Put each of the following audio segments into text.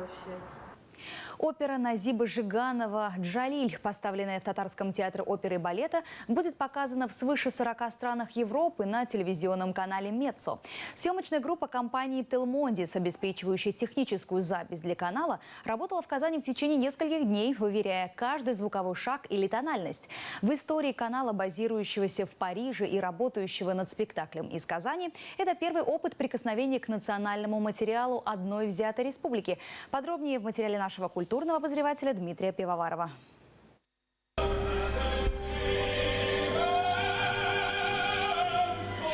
вообще. Опера Назиба Жиганова «Джалиль», поставленная в Татарском театре оперы и балета, будет показана в свыше 40 странах Европы на телевизионном канале «Меццо». Съемочная группа компании «Телмондис», обеспечивающая техническую запись для канала, работала в Казани в течение нескольких дней, выверяя каждый звуковой шаг или тональность. В истории канала, базирующегося в Париже и работающего над спектаклем из Казани, это первый опыт прикосновения к национальному материалу одной взятой республики. Подробнее в материале нашего культурного обозревателя Дмитрия Пивоварова.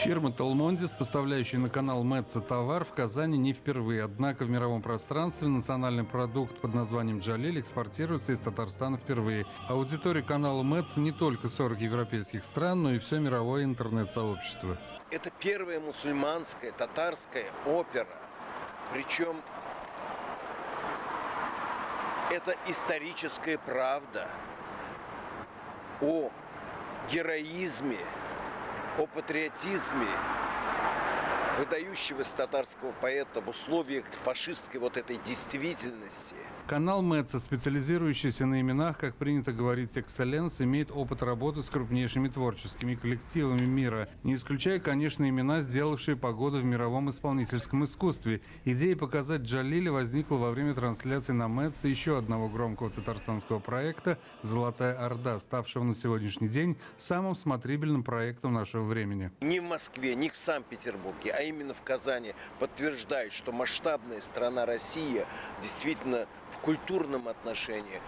Фирма «Телмондис», поставляющая на канал «Меццо» товар, в Казани не впервые. Однако в мировом пространстве национальный продукт под названием «Джалиль» экспортируется из Татарстана впервые. Аудитория канала «Меццо» не только 40 европейских стран, но и все мировое интернет-сообщество. Это первая мусульманская татарская опера. Причем это историческая правда о героизме, о патриотизме выдающегося татарского поэта в условиях фашистской вот этой действительности. Канал «Меццо», специализирующийся на именах, как принято говорить, «Экселленс», имеет опыт работы с крупнейшими творческими коллективами мира, не исключая, конечно, имена, сделавшие погоду в мировом исполнительском искусстве. Идея показать Джалиля возникла во время трансляции на «Меццо» еще одного громкого татарстанского проекта «Золотая Орда», ставшего на сегодняшний день самым смотрибельным проектом нашего времени. Ни в Москве, ни в Санкт-Петербурге, а именно в Казани подтверждает, что масштабная страна Россия действительно в культурном отношении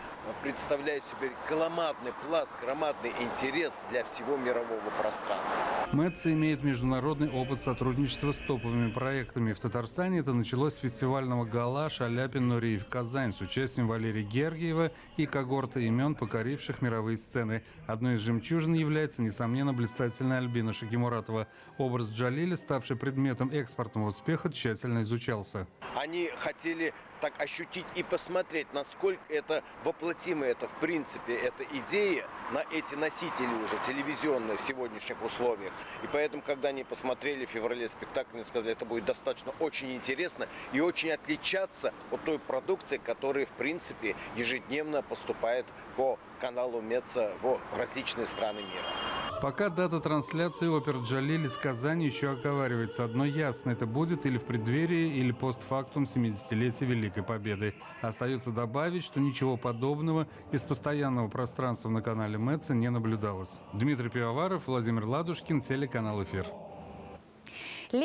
представляет себе громадный пласт, громадный интерес для всего мирового пространства. «Меццо» имеет международный опыт сотрудничества с топовыми проектами. В Татарстане это началось с фестивального гала «Шаляпин-Нуриев Казань» с участием Валерия Гергиева и когорты имен, покоривших мировые сцены. Одной из жемчужин является, несомненно, блистательная Альбина Шагимуратова. Образ Джалиля, ставший предметом экспортного успеха, тщательно изучался. Они хотели так ощутить и посмотреть, насколько это воплотимо, это в принципе, эта идея на эти носители уже телевизионные в сегодняшних условиях. И поэтому, когда они посмотрели в феврале спектакль, они сказали, это будет достаточно очень интересно и очень отличаться от той продукции, которая, в принципе, ежедневно поступает по каналу «Меццо» в различные страны мира. Пока дата трансляции опер «Джалиль» из Казани еще оговаривается. Одно ясно – это будет или в преддверии, или постфактум 70-летия Великой Победы. Остается добавить, что ничего подобного из постоянного пространства на канале «Меццо» не наблюдалось. Дмитрий Пивоваров, Владимир Ладушкин, телеканал «Эфир».